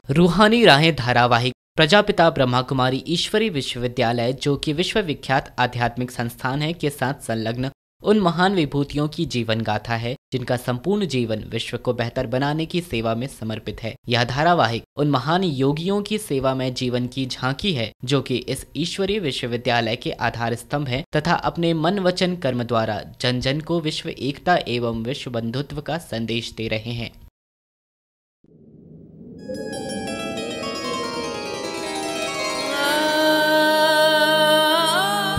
रूहानी राहें धारावाहिक प्रजापिता ब्रह्मा कुमारी ईश्वरी विश्वविद्यालय, जो कि विश्वविख्यात आध्यात्मिक संस्थान है, के साथ संलग्न उन महान विभूतियों की जीवन गाथा है जिनका संपूर्ण जीवन विश्व को बेहतर बनाने की सेवा में समर्पित है। यह धारावाहिक उन महान योगियों की सेवा में जीवन की झांकी है जो कि इस ईश्वरीय विश्वविद्यालय के आधार स्तंभ है तथा अपने मन वचन कर्म द्वारा जन जन को विश्व एकता एवं विश्व बंधुत्व का संदेश दे रहे हैं।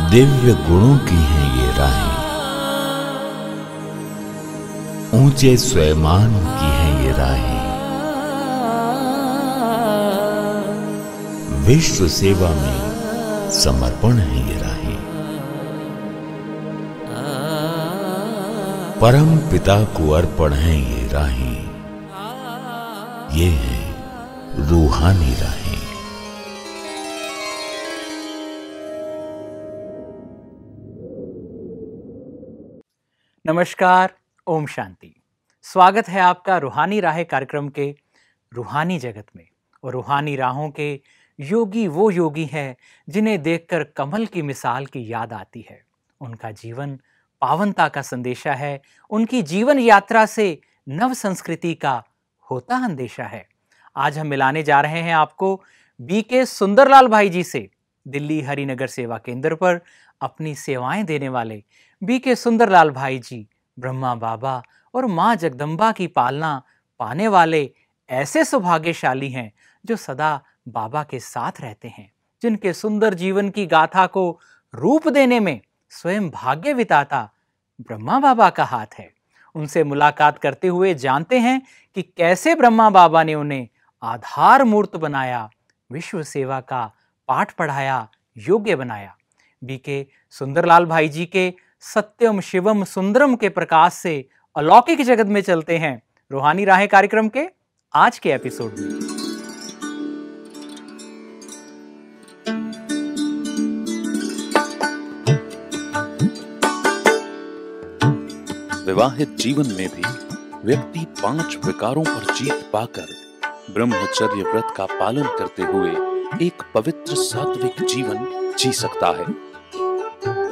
दिव्य गुणों की हैं ये राहें, ऊंचे स्वयमान की हैं ये राहें, विश्व सेवा में समर्पण है ये राहें, परम पिता को अर्पण है ये राहें, ये हैं रूहानी राहें। नमस्कार, ओम शांति। स्वागत है आपका रूहानी राहें कार्यक्रम के रूहानी जगत में। और रूहानी राहों के योगी वो योगी हैं जिन्हें देखकर कमल की मिसाल की याद आती है। उनका जीवन पावनता का संदेशा है, उनकी जीवन यात्रा से नव संस्कृति का होता अंदेशा है। आज हम मिलाने जा रहे हैं आपको बीके सुंदरलाल भाई जी से। दिल्ली हरिनगर सेवा केंद्र पर अपनी सेवाएं देने वाले बीके सुंदरलाल भाई जी ब्रह्मा बाबा और मां जगदम्बा की पालना पाने वाले ऐसे सौभाग्यशाली हैं जो सदा बाबा के साथ रहते हैं, जिनके सुंदर जीवन की गाथा को रूप देने में स्वयं भाग्य विधाता ब्रह्मा बाबा का हाथ है। उनसे मुलाकात करते हुए जानते हैं कि कैसे ब्रह्मा बाबा ने उन्हें आधार मूर्त बनाया, विश्व सेवा का पाठ पढ़ाया, योग्य बनाया। बीके सुंदरलाल भाई जी के सत्यम शिवम सुंदरम के प्रकाश से अलौकिक जगत में चलते हैं रूहानी राहें कार्यक्रम के आज के एपिसोड में। विवाहित जीवन में भी व्यक्ति 5 विकारों पर जीत पाकर ब्रह्मचर्य व्रत का पालन करते हुए एक पवित्र सात्विक जीवन जी सकता है।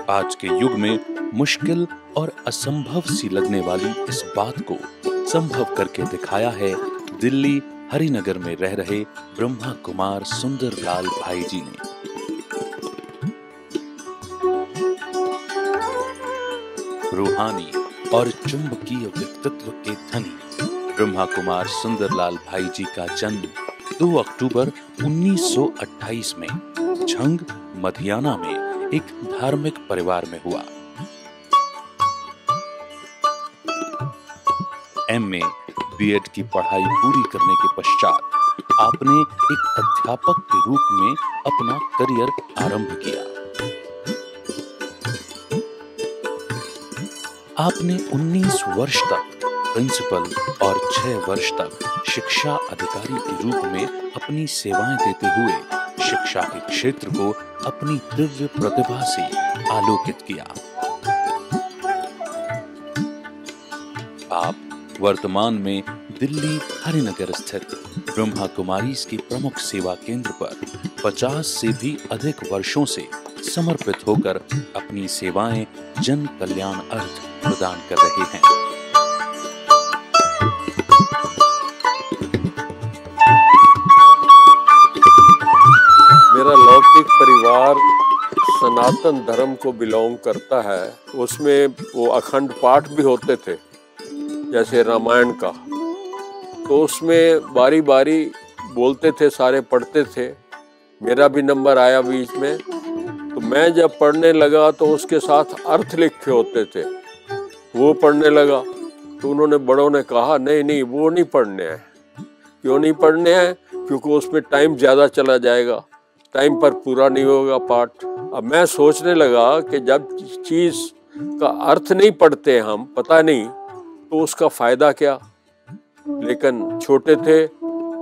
आज के युग में मुश्किल और असंभव सी लगने वाली इस बात को संभव करके दिखाया है दिल्ली हरिनगर में रह रहे ब्रह्मा कुमार सुंदरलाल भाई जी ने। रूहानी और चुंबकीय व्यक्तित्व के धनी ब्रह्मा कुमार सुंदरलाल भाई जी का जन्म 2 अक्टूबर 1928 में झंग मधियाना में एक धार्मिक परिवार में हुआ। एमए बीएड की पढ़ाई पूरी करने के पश्चात आपने एक अध्यापक के रूप में अपना करियर आरंभ किया। आपने 19 वर्ष तक प्रिंसिपल और 6 वर्ष तक शिक्षा अधिकारी के रूप में अपनी सेवाएं देते हुए शिक्षा के क्षेत्र को अपनी दिव्य प्रतिभा से आलोकित किया। आप वर्तमान में दिल्ली हरिनगर स्थित ब्रह्मा कुमारीज के प्रमुख सेवा केंद्र पर 50 से भी अधिक वर्षों से समर्पित होकर अपनी सेवाएं जन कल्याण अर्थ प्रदान कर रहे हैं। मेरा लौकिक परिवार सनातन धर्म को बिलोंग करता है। उसमें वो अखंड पाठ भी होते थे, जैसे रामायण का, तो उसमें बारी बारी बोलते थे, सारे पढ़ते थे। मेरा भी नंबर आया बीच में, तो मैं जब पढ़ने लगा तो उसके साथ अर्थ लिखे होते थे, वो पढ़ने लगा। तो उन्होंने बड़ों ने कहा नहीं नहीं वो नहीं पढ़ने हैं। क्यों नहीं पढ़ने हैं? क्योंकि उसमें टाइम ज़्यादा चला जाएगा, टाइम पर पूरा नहीं होगा पाठ। अब मैं सोचने लगा कि जब चीज़ का अर्थ नहीं पढ़ते हम, पता नहीं, तो उसका फ़ायदा क्या। लेकिन छोटे थे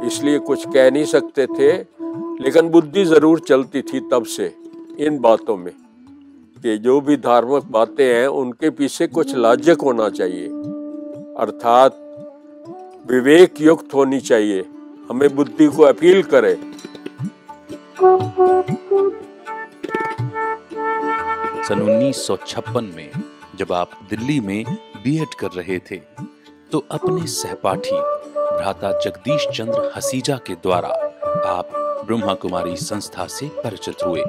इसलिए कुछ कह नहीं सकते थे, लेकिन बुद्धि ज़रूर चलती थी तब से इन बातों में कि जो भी धार्मिक बातें हैं उनके पीछे कुछ लॉजिक होना चाहिए, अर्थात विवेक युक्त होनी चाहिए हमें बुद्धि को अपील करे। सन 1956 में जब आप दिल्ली में बीएड कर रहे थे तो अपने सहपाठी भ्राता जगदीश चंद्र हसीजा के द्वारा आप ब्रह्मा कुमारी संस्था से परिचित हुए।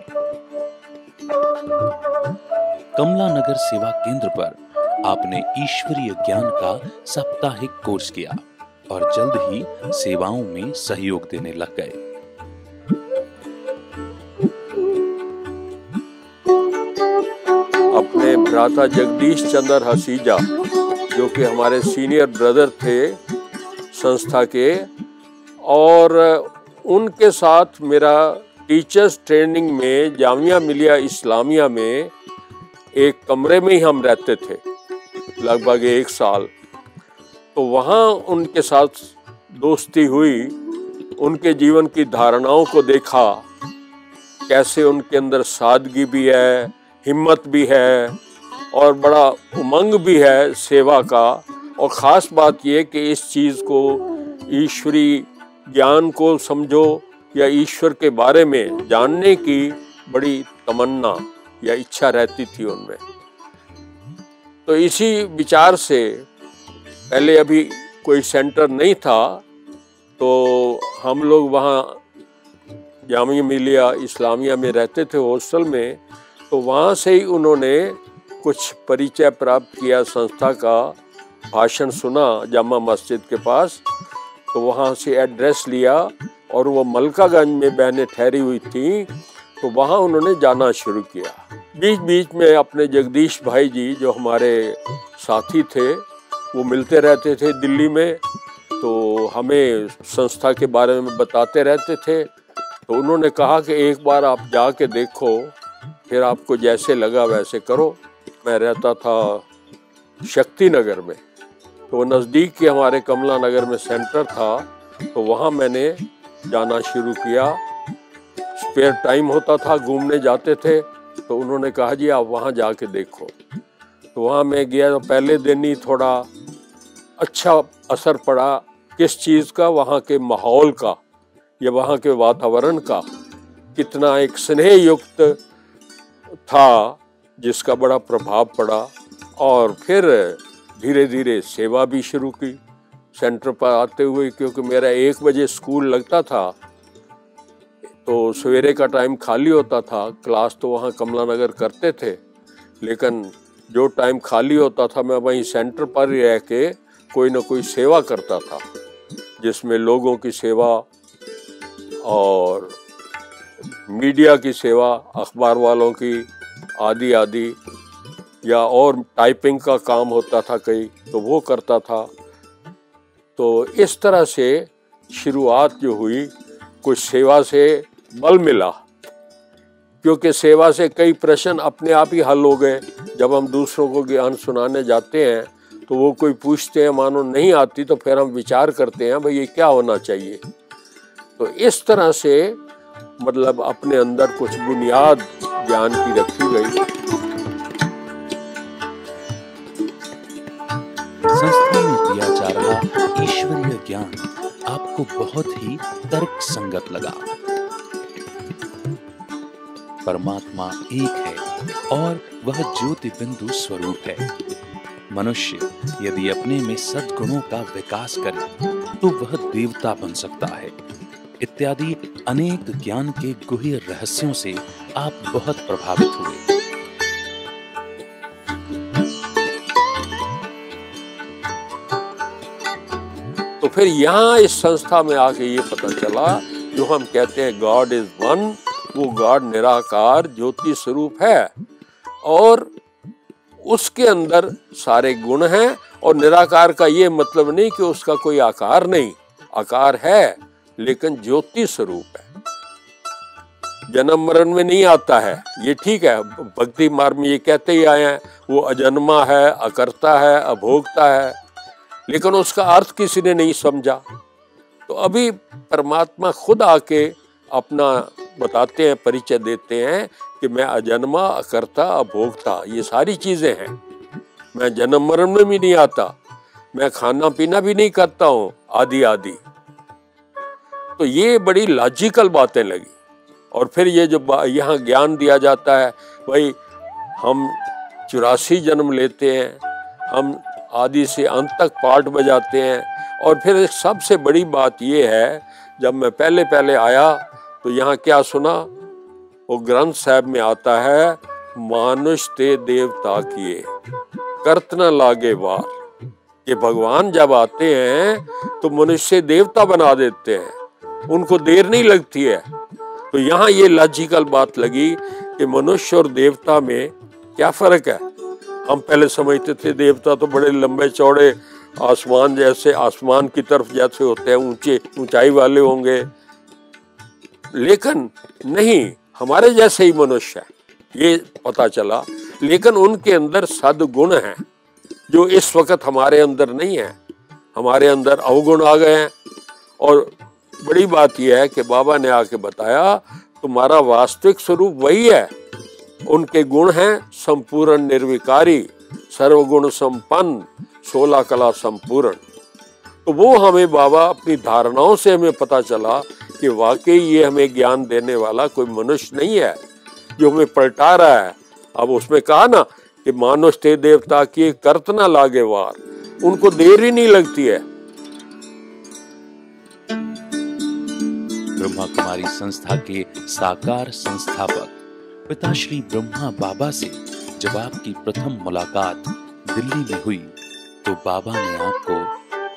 कमला नगर सेवा केंद्र पर आपने ईश्वरीय ज्ञान का साप्ताहिक कोर्स किया और जल्द ही सेवाओं में सहयोग देने लग गए। अपने भ्राता जगदीश चंद्र हसीजा जो कि हमारे सीनियर ब्रदर थे संस्था के, और उनके साथ मेरा टीचर्स ट्रेनिंग में जामिया मिलिया इस्लामिया में एक कमरे में ही हम रहते थे लगभग 1 साल। तो वहाँ उनके साथ दोस्ती हुई, उनके जीवन की धारणाओं को देखा, कैसे उनके अंदर सादगी भी है, हिम्मत भी है और बड़ा उमंग भी है सेवा का। और ख़ास बात यह कि इस चीज़ को, ईश्वरी ज्ञान को समझो या ईश्वर के बारे में जानने की बड़ी तमन्ना या इच्छा रहती थी उनमें। तो इसी विचार से पहले अभी कोई सेंटर नहीं था, तो हम लोग वहाँ जामिया मिलिया इस्लामिया में रहते थे हॉस्टल में। तो वहाँ से ही उन्होंने कुछ परिचय प्राप्त किया, संस्था का भाषण सुना जामा मस्जिद के पास। तो वहाँ से एड्रेस लिया और वो मलकागंज में बहनें ठहरी हुई थी, तो वहाँ उन्होंने जाना शुरू किया। बीच बीच में अपने जगदीश भाई जी जो हमारे साथी थे वो मिलते रहते थे दिल्ली में, तो हमें संस्था के बारे में बताते रहते थे। तो उन्होंने कहा कि एक बार आप जाके देखो, फिर आपको जैसे लगा वैसे करो। मैं रहता था शक्ति नगर में, तो नज़दीक के हमारे कमला नगर में सेंटर था, तो वहाँ मैंने जाना शुरू किया। स्पेयर टाइम होता था, घूमने जाते थे, तो उन्होंने कहा जी आप वहाँ जाके देखो। तो वहाँ मैं गया, तो पहले दिन ही थोड़ा अच्छा असर पड़ा। किस चीज़ का? वहाँ के माहौल का या वहाँ के वातावरण का, कितना एक स्नेह युक्त था जिसका बड़ा प्रभाव पड़ा। और फिर धीरे धीरे सेवा भी शुरू की सेंटर पर आते हुए, क्योंकि मेरा 1 बजे स्कूल लगता था, तो सवेरे का टाइम खाली होता था। क्लास तो वहाँ कमला नगर करते थे, लेकिन जो टाइम खाली होता था मैं वहीं सेंटर पर ही रह के कोई ना कोई सेवा करता था, जिसमें लोगों की सेवा और मीडिया की सेवा, अखबार वालों की आदि आदि, या और टाइपिंग का काम होता था कई, तो वो करता था। तो इस तरह से शुरुआत जो हुई, कुछ सेवा से बल मिला, क्योंकि सेवा से कई प्रश्न अपने आप ही हल हो गए। जब हम दूसरों को ज्ञान सुनाने जाते हैं तो वो कोई पूछते हैं, मानो नहीं आती, तो फिर हम विचार करते हैं भाई ये क्या होना चाहिए। तो इस तरह से मतलब अपने अंदर कुछ बुनियाद ज्ञान की रखी गई। संस्था में दिया जा रहा ईश्वरीय ज्ञान आपको बहुत ही तर्क संगत लगा। परमात्मा एक है और वह ज्योति बिंदु स्वरूप है। मनुष्य यदि अपने में सद्गुणों का विकास करे तो वह देवता बन सकता है। इत्यादि अनेक ज्ञान के गुह्य रहस्यों से आप बहुत प्रभावित हुए। तो फिर यहाँ इस संस्था में आके ये पता चला, जो हम कहते हैं गॉड इज वन, वो गॉड निराकार ज्योति स्वरूप है और उसके अंदर सारे गुण हैं। और निराकार का ये मतलब नहीं कि उसका कोई आकार नहीं, आकार है लेकिन ज्योति स्वरूप है, जन्म मरण में नहीं आता है। ये ठीक है, भक्ति मार्ग में ये कहते ही आए हैं वो अजन्मा है, अकर्ता है, अभोक्ता है, लेकिन उसका अर्थ किसी ने नहीं समझा। तो अभी परमात्मा खुद आके अपना बताते हैं, परिचय देते हैं कि मैं अजन्मा, अकर्ता, अभोक्ता, ये सारी चीजें हैं। मैं जन्म मरण में भी नहीं आता, मैं खाना पीना भी नहीं करता हूँ, आदि आदि। तो ये बड़ी लॉजिकल बातें लगी। और फिर ये जो यहाँ ज्ञान दिया जाता है, भाई हम 84 जन्म लेते हैं, हम आदि से अंत तक पाठ बजाते हैं। और फिर एक सबसे बड़ी बात ये है, जब मैं पहले आया तो यहाँ क्या सुना, वो ग्रंथ साहब में आता है, मानुष ते देवता किए करत न लागे वार। ये भगवान जब आते हैं तो मनुष्य देवता बना देते हैं, उनको देर नहीं लगती है। तो यहाँ ये लॉजिकल बात लगी कि मनुष्य और देवता में क्या फर्क है। हम पहले समझते थे देवता तो बड़े लंबे चौड़े आसमान जैसे, आसमान की तरफ जैसे होते हैं, ऊंचे ऊंचाई वाले होंगे, लेकिन नहीं, हमारे जैसे ही मनुष्य है, ये पता चला। लेकिन उनके अंदर सद्गुण हैं जो इस वक्त हमारे अंदर नहीं है, हमारे अंदर अवगुण आ गए हैं। और बड़ी बात यह है कि बाबा ने आके बताया तुम्हारा वास्तविक स्वरूप वही है। उनके गुण हैं संपूर्ण निर्विकारी, सर्वगुण संपन्न, 16 कला संपूर्ण। तो वो हमें बाबा अपनी धारणाओं से हमें पता चला कि वाकई ये हमें ज्ञान देने वाला कोई मनुष्य नहीं है जो हमें पलटा रहा है। अब उसमें कहा ना कि मानुष ते देवता की करत ना लागे वार, उनको देर ही नहीं लगती है। ब्रह्मा कुमारी संस्था के साकार संस्थापक पिताश्री ब्रह्मा बाबा से जब आपकी प्रथम मुलाकात दिल्ली में हुई तो बाबा ने आपको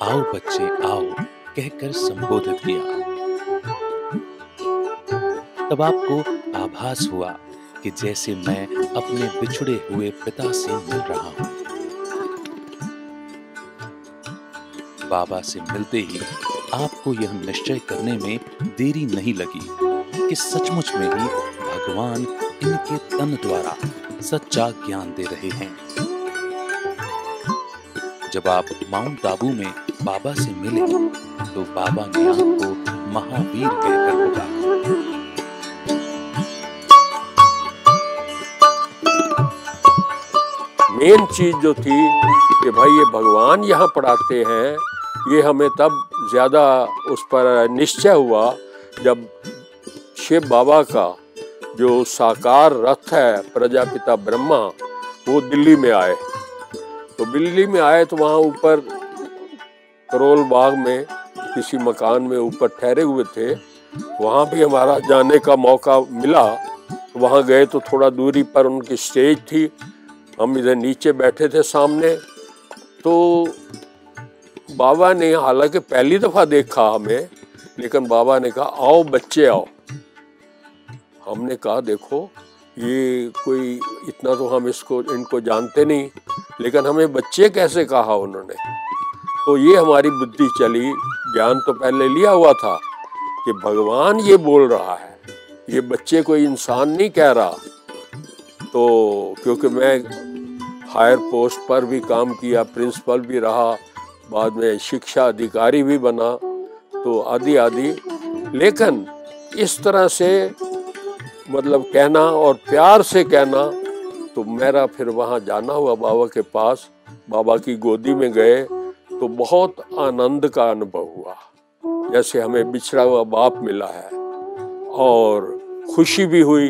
आओ बच्चे आओ कहकर संबोधित किया। तब आपको आभास हुआ कि जैसे मैं अपने बिछड़े हुए पिता से मिल रहा हूं। बाबा से मिलते ही आपको यह निश्चय करने में देरी नहीं लगी कि सचमुच में ही भगवान इनके तन द्वारा सच्चा ज्ञान दे रहे हैं। जब आप माउंट आबू में बाबा से मिले तो बाबा ने आपको महावीर कहकर पुकारा। मेन चीज जो थी कि भाई ये भगवान यहाँ पढ़ाते हैं, ये हमें तब ज्यादा उस पर निश्चय हुआ जब शिव बाबा का जो साकार रथ है प्रजापिता ब्रह्मा, वो दिल्ली में आए। तो दिल्ली में आए तो वहाँ ऊपर करोल बाग में किसी मकान में ऊपर ठहरे हुए थे। वहाँ भी हमारा जाने का मौका मिला। वहाँ गए तो थोड़ा दूरी पर उनकी स्टेज थी, हम इधर नीचे बैठे थे सामने। तो बाबा ने हालांकि पहली दफा देखा हमें, लेकिन बाबा ने कहा आओ बच्चे आओ। हमने कहा देखो ये कोई इतना तो हम इनको जानते नहीं, लेकिन हमें बच्चे कैसे कहा उन्होंने। तो ये हमारी बुद्धि चली, ज्ञान तो पहले लिया हुआ था कि भगवान ये बोल रहा है, ये बच्चे कोई इंसान नहीं कह रहा। तो क्योंकि मैं हायर पोस्ट पर भी काम किया, प्रिंसिपल भी रहा, बाद में शिक्षा अधिकारी भी बना, तो आदि आदि। लेकिन इस तरह से मतलब कहना और प्यार से कहना, तो मेरा फिर वहाँ जाना हुआ बाबा के पास, बाबा की गोदी में गए तो बहुत आनंद का अनुभव हुआ, जैसे हमें बिछड़ा हुआ बाप मिला है, और खुशी भी हुई।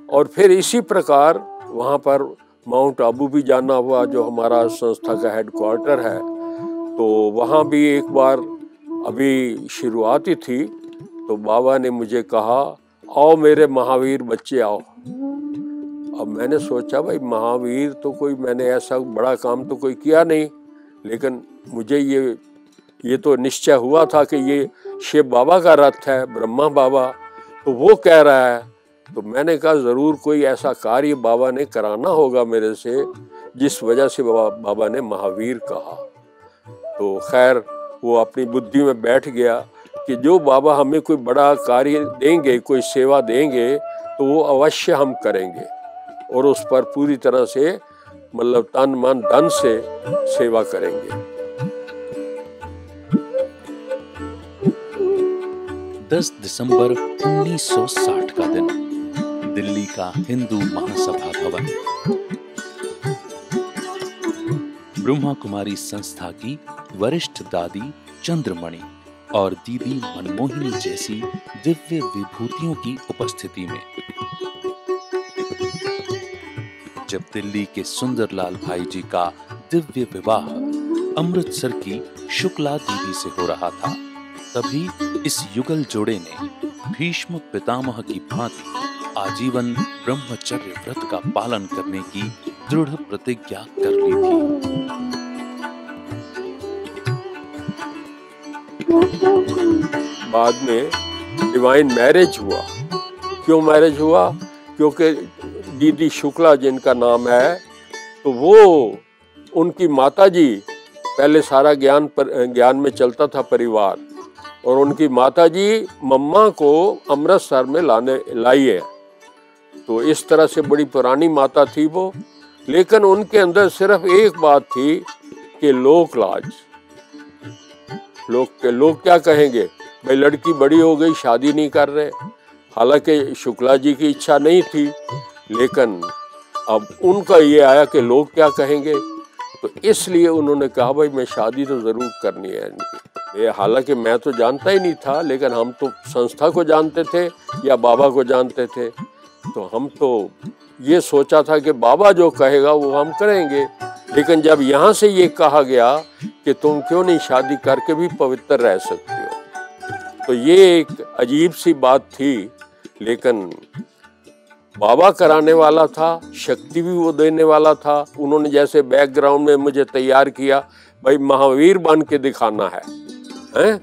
और फिर इसी प्रकार वहाँ पर माउंट आबू भी जाना हुआ, जो हमारा संस्था का हेडक्वार्टर है। तो वहाँ भी एक बार अभी शुरुआत ही थी, तो बाबा ने मुझे कहा आओ मेरे महावीर बच्चे आओ। अब मैंने सोचा भाई महावीर तो कोई, मैंने ऐसा बड़ा काम तो कोई किया नहीं, लेकिन मुझे ये तो निश्चय हुआ था कि ये शिव बाबा का रथ है, ब्रह्मा बाबा, तो वो कह रहा है। तो मैंने कहा ज़रूर कोई ऐसा कार्य बाबा ने कराना होगा मेरे से, जिस वजह से बाबा ने महावीर कहा। तो खैर वो अपनी बुद्धि में बैठ गया कि जो बाबा हमें कोई बड़ा कार्य देंगे, कोई सेवा देंगे, तो वो अवश्य हम करेंगे और उस पर पूरी तरह से मतलब तन मन धन से सेवा करेंगे। 10 दिसंबर 1960 का दिन, दिल्ली का हिंदू महासभा भवन। ब्रह्मा कुमारी संस्था की वरिष्ठ दादी चंद्रमणि और दीदी मनमोहिनी जैसी दिव्य विभूतियों की उपस्थिति में। जब दिल्ली के सुंदरलाल भाई जी का दिव्य विवाह अमृतसर की शुक्ला दीदी से हो रहा था, तभी इस युगल जोड़े ने भीष्म पितामह की भांति आजीवन ब्रह्मचर्य व्रत का पालन करने की दृढ़ प्रतिज्ञा कर ली थी। बाद में डिवाइन मैरिज हुआ। क्यों मैरिज हुआ? क्योंकि दीदी शुक्ला जिनका नाम है, तो वो उनकी माताजी, पहले सारा ज्ञान में चलता था परिवार, और उनकी माताजी मम्मा को अमृतसर में लाई है। तो इस तरह से बड़ी पुरानी माता थी वो, लेकिन उनके अंदर सिर्फ एक बात थी कि लोक लाज। लोग क्या कहेंगे, भाई लड़की बड़ी हो गई, शादी नहीं कर रहे। हालांकि शुक्ला जी की इच्छा नहीं थी, लेकिन अब उनका ये आया कि लोग क्या कहेंगे, तो इसलिए उन्होंने कहा भाई मैं शादी तो जरूर करनी है इनकी। हालांकि मैं तो जानता ही नहीं था, लेकिन हम तो संस्था को जानते थे या बाबा को जानते थे, तो हम तो ये सोचा था कि बाबा जो कहेगा वो हम करेंगे। लेकिन जब यहाँ से ये कहा गया कि तुम क्यों नहीं शादी करके भी पवित्र रह सकते हो, तो ये एक अजीब सी बात थी। लेकिन बाबा कराने वाला था, शक्ति भी वो देने वाला था। उन्होंने जैसे बैकग्राउंड में मुझे तैयार किया, भाई महावीर बन के दिखाना है,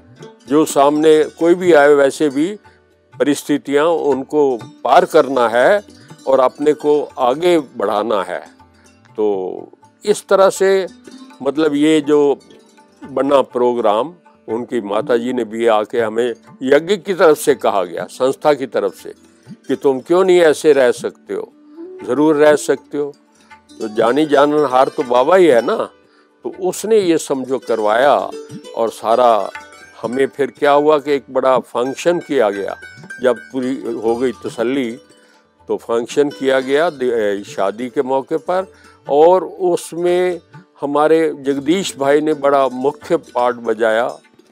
जो सामने कोई भी आए वैसे भी परिस्थितियां उनको पार करना है और अपने को आगे बढ़ाना है। तो इस तरह से मतलब ये जो बना प्रोग्राम, उनकी माताजी ने भी आके हमें यज्ञ की तरफ से कहा गया, संस्था की तरफ से, कि तुम क्यों नहीं ऐसे रह सकते हो, जरूर रह सकते हो। तो जानी जाननहार तो बाबा ही है ना, तो उसने ये समझो करवाया। और सारा हमें फिर क्या हुआ कि एक बड़ा फंक्शन किया गया। जब पूरी हो गई तसल्ली, तो फंक्शन किया गया शादी के मौके पर, और उसमें हमारे जगदीश भाई ने बड़ा मुख्य पार्ट बजाया।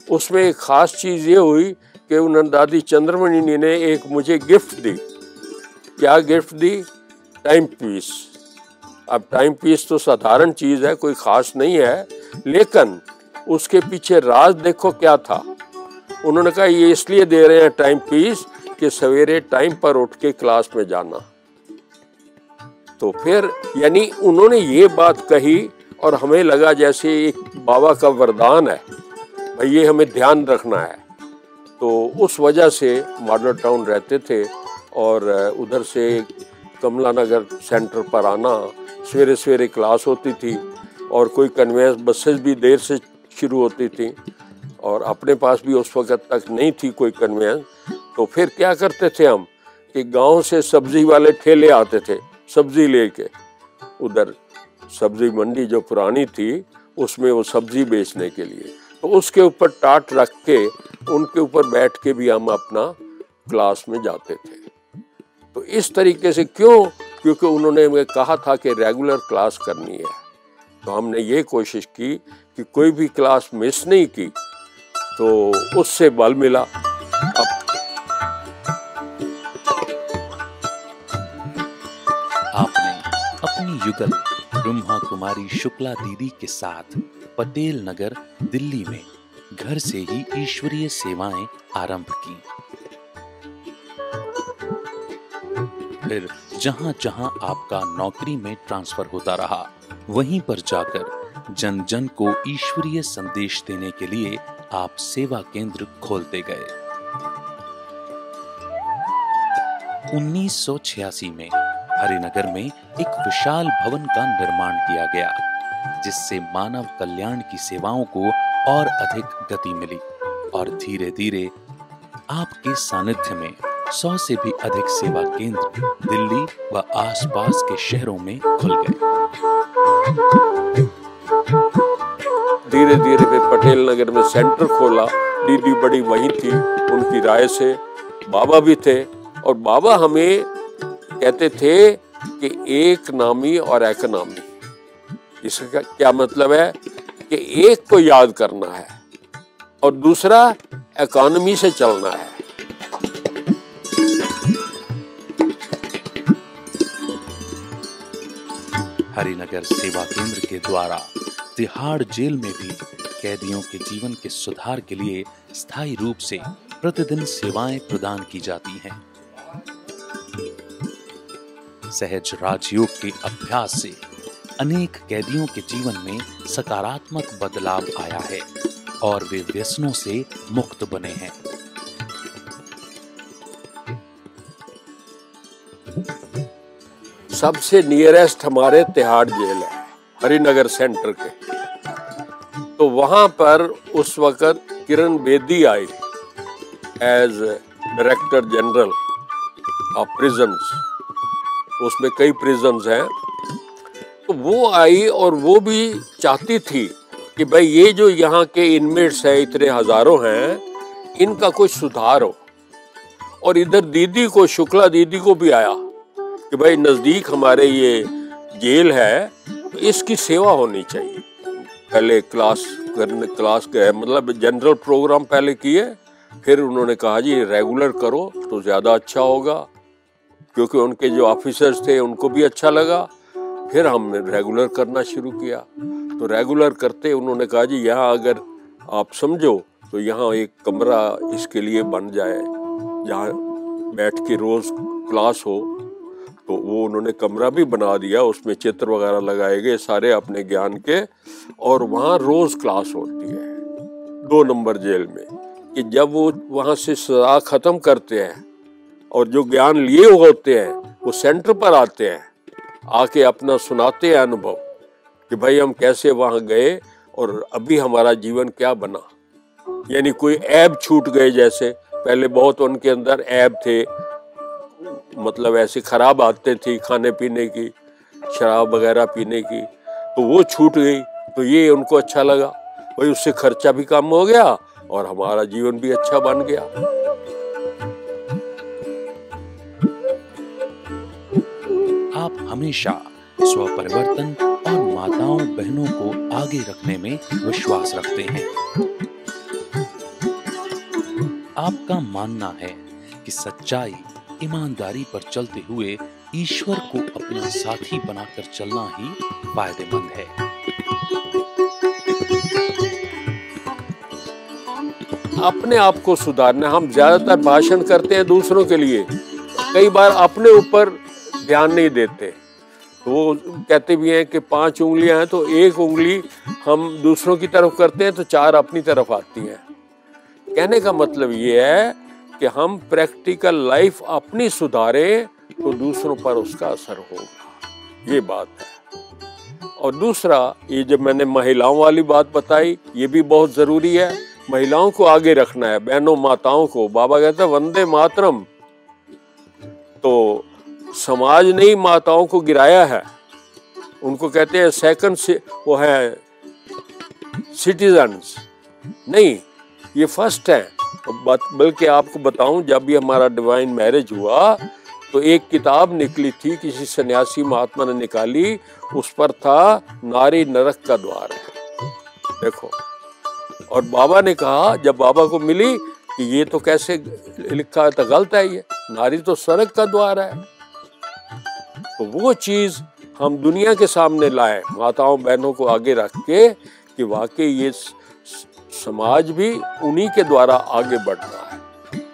उसमें एक ख़ास चीज़ ये हुई कि उन्होंने दादी चंद्रमणि ने एक मुझे गिफ्ट दी। क्या गिफ्ट दी? Time piece. अब टाइम पीस तो साधारण चीज़ है, कोई ख़ास नहीं है, लेकिन उसके पीछे राज देखो क्या था। उन्होंने कहा ये इसलिए दे रहे हैं टाइम पीस कि सवेरे टाइम पर उठ के क्लास में जाना। तो फिर यानी उन्होंने ये बात कही और हमें लगा जैसे एक बाबा का वरदान है, भाई ये हमें ध्यान रखना है। तो उस वजह से मॉडल टाउन रहते थे और उधर से कमला नगर सेंटर पर आना, सवेरे सवेरे क्लास होती थी और कोई कन्वेंस बसेस भी देर से शुरू होती थी और अपने पास भी उस वक्त तक नहीं थी कोई कन्वेंस। तो फिर क्या करते थे हम कि गांव से सब्जी वाले ठेले आते थे सब्जी लेके, उधर सब्जी मंडी जो पुरानी थी उसमें वो सब्जी बेचने के लिए, तो उसके ऊपर टाट रख के उनके ऊपर बैठ के भी हम अपना क्लास में जाते थे। तो इस तरीके से क्यों? क्योंकि उन्होंने हमें कहा था कि रेगुलर क्लास करनी है। तो हमने ये कोशिश की कि कोई भी क्लास मिस नहीं की, तो उससे बल मिला। अब आपने अपनी युगल ब्रह्मा कुमारी शुक्ला दीदी के साथ पटेल नगर दिल्ली में घर से ही ईश्वरीय सेवाएं आरंभ की। फिर जहां जहां आपका नौकरी में ट्रांसफर होता रहा, वहीं पर जाकर जन जन को ईश्वरीय संदेश देने के लिए आप सेवा केंद्र खोलते गए। 1986 में हरिनगर में एक विशाल भवन का निर्माण किया गया, जिससे मानव कल्याण की सेवाओं को और अधिक गति मिली और धीरे धीरे आपके सानिध्य में 100 से भी अधिक सेवा केंद्र दिल्ली व आसपास के शहरों में खुल गए। धीरे धीरे फिर पटेल नगर में सेंटर खोला। दीदी बड़ी वहीं थी, उनकी राय से बाबा भी थे और बाबा हमें कहते थे कि एक नामी और एकनामी। इसका क्या मतलब है कि एक को याद करना है और दूसरा इकोनॉमी से चलना है। हरिनगर सेवा केंद्र के द्वारा तिहाड़ जेल में भी कैदियों के जीवन के सुधार के लिए स्थायी रूप से प्रतिदिन सेवाएं प्रदान की जाती हैं। सहज राजयोग के अभ्यास से अनेक कैदियों के जीवन में सकारात्मक बदलाव आया है और वे व्यसनों से मुक्त बने हैं। सबसे नियरेस्ट हमारे तिहाड़ जेल है, हरिनगर सेंटर के। तो वहां पर उस वक्त किरण बेदी आई as director general of prisons, उसमें कई प्रिजन्स हैं। तो वो आई और वो भी चाहती थी कि भाई ये जो यहाँ के इनमेट्स हैं, इतने हजारों हैं, इनका कुछ सुधार हो। और इधर दीदी को, शुक्ला दीदी को भी आया कि भाई नजदीक हमारे ये जेल है तो इसकी सेवा होनी चाहिए। पहले क्लास गए, मतलब जनरल प्रोग्राम पहले किए, फिर उन्होंने कहा जी रेगुलर करो तो ज्यादा अच्छा होगा, क्योंकि उनके जो ऑफिसर्स थे उनको भी अच्छा लगा। फिर हमने रेगुलर करना शुरू किया। तो रेगुलर करते उन्होंने कहा जी यहाँ अगर आप समझो तो यहाँ एक कमरा इसके लिए बन जाए जहाँ बैठ के रोज क्लास हो। तो वो उन्होंने कमरा भी बना दिया, उसमें चित्र वगैरह लगाए गए सारे अपने ज्ञान के, और वहाँ रोज क्लास होती है 2 नंबर जेल में। कि जब वो वहाँ से सजा खत्म करते हैं और जो ज्ञान लिए होते हैं वो सेंटर पर आते हैं, आके अपना सुनाते हैं अनुभव कि भाई हम कैसे वहाँ गए और अभी हमारा जीवन क्या बना। यानी कोई ऐब छूट गए, जैसे पहले बहुत उनके अंदर ऐब थे, मतलब ऐसी खराब आदतें थी खाने पीने की, शराब वगैरह पीने की, तो वो छूट गई। तो ये उनको अच्छा लगा, भाई उससे खर्चा भी कम हो गया और हमारा जीवन भी अच्छा बन गया। आप हमेशा स्वपरिवर्तन और माताओं बहनों को आगे रखने में विश्वास रखते हैं। आपका मानना है कि सच्चाई, ईमानदारी पर चलते हुए ईश्वर को अपना साथी बनाकर चलना ही फायदेमंद है। अपने आप को सुधारना। हम ज्यादातर भाषण करते हैं दूसरों के लिए, कई बार अपने ऊपर ध्यान नहीं देते। तो वो कहते भी हैं कि 5 उंगलियां हैं तो 1 उंगली हम दूसरों की तरफ करते हैं तो 4 अपनी तरफ आती हैं। कहने का मतलब ये है कि हम प्रैक्टिकल लाइफ अपनी सुधारें तो दूसरों पर उसका असर होगा, ये बात है। और दूसरा, ये जब मैंने महिलाओं वाली बात बताई, ये भी बहुत जरूरी है। महिलाओं को आगे रखना है, बहनों माताओं को। बाबा कहते हैं वंदे मातरम। तो समाज ने ही माताओं को गिराया है, उनको कहते हैं सेकंड से वो है सिटीजन्स, नहीं ये फर्स्ट है। बल्कि आपको बताऊं, जब भी हमारा डिवाइन मैरिज हुआ तो एक किताब निकली थी, किसी सन्यासी महात्मा ने निकाली, उस पर था नारी नरक का द्वार है। देखो, और बाबा ने कहा, जब बाबा को मिली कि ये तो कैसे लिखा है, तो गलत है, ये नारी तो स्वर्ग का द्वार है। तो वो चीज हम दुनिया के सामने लाए, माताओं बहनों को आगे रख के, कि वाकई ये समाज भी उन्हीं के द्वारा आगे बढ़ रहा है।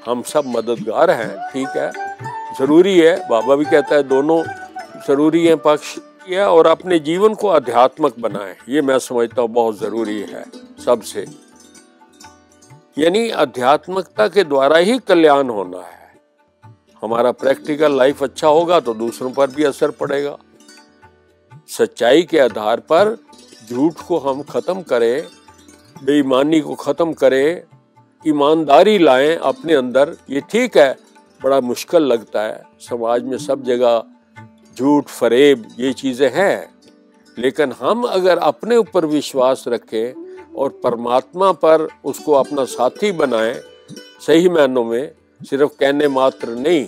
हम सब मददगार हैं, ठीक है, जरूरी है। बाबा भी कहता है दोनों जरूरी है पक्ष, है, और अपने जीवन को आध्यात्मिक बनाएं, ये मैं समझता हूँ बहुत जरूरी है सबसे। यानी आध्यात्मिकता के द्वारा ही कल्याण होना है। हमारा प्रैक्टिकल लाइफ अच्छा होगा तो दूसरों पर भी असर पड़ेगा। सच्चाई के आधार पर झूठ को हम खत्म करें, बेईमानी को खत्म करें, ईमानदारी लाएं अपने अंदर। ये ठीक है, बड़ा मुश्किल लगता है, समाज में सब जगह झूठ फरेब ये चीजें हैं, लेकिन हम अगर अपने ऊपर विश्वास रखें और परमात्मा पर उसको अपना साथी बनाएं, सही मायनों में, सिर्फ कहने मात्र नहीं,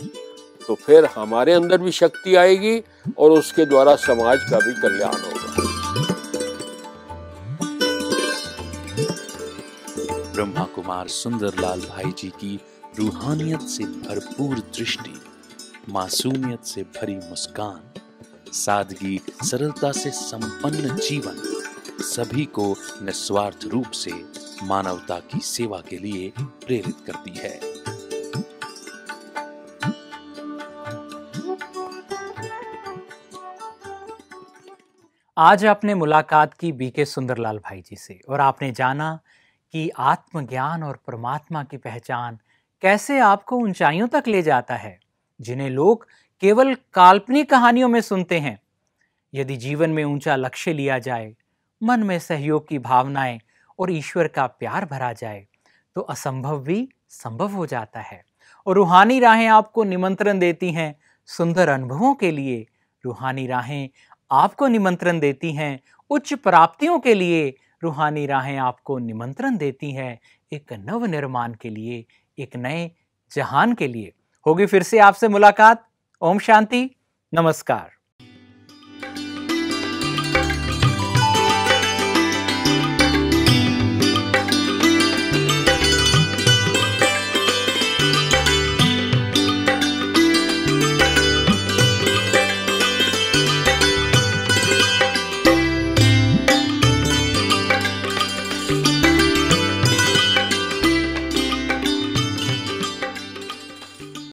तो फिर हमारे अंदर भी शक्ति आएगी और उसके द्वारा समाज का भी कल्याण होगा। ब्रह्मा कुमार सुंदरलाल भाई जी की रूहानियत से भरपूर दृष्टि, मासूमियत से भरी मुस्कान, सादगी सरलता से संपन्न जीवन सभी को निस्वार्थ रूप से मानवता की सेवा के लिए प्रेरित करती है। आज आपने मुलाकात की बीके सुंदरलाल भाई जी से और आपने जाना कि आत्मज्ञान और परमात्मा की पहचान कैसे आपको ऊंचाइयों तक ले जाता है, जिन्हें लोग केवल काल्पनिक कहानियों में सुनते हैं। यदि जीवन में ऊंचा लक्ष्य लिया जाए, मन में सहयोग की भावनाएं और ईश्वर का प्यार भरा जाए, तो असंभव भी संभव हो जाता है। और रूहानी राहें आपको निमंत्रण देती हैं सुंदर अनुभवों के लिए। रूहानी राहें आपको निमंत्रण देती हैं उच्च प्राप्तियों के लिए। रूहानी राहें आपको निमंत्रण देती हैं एक नव निर्माण के लिए, एक नए जहान के लिए। होगी फिर से आपसे मुलाकात। ओम शांति, नमस्कार।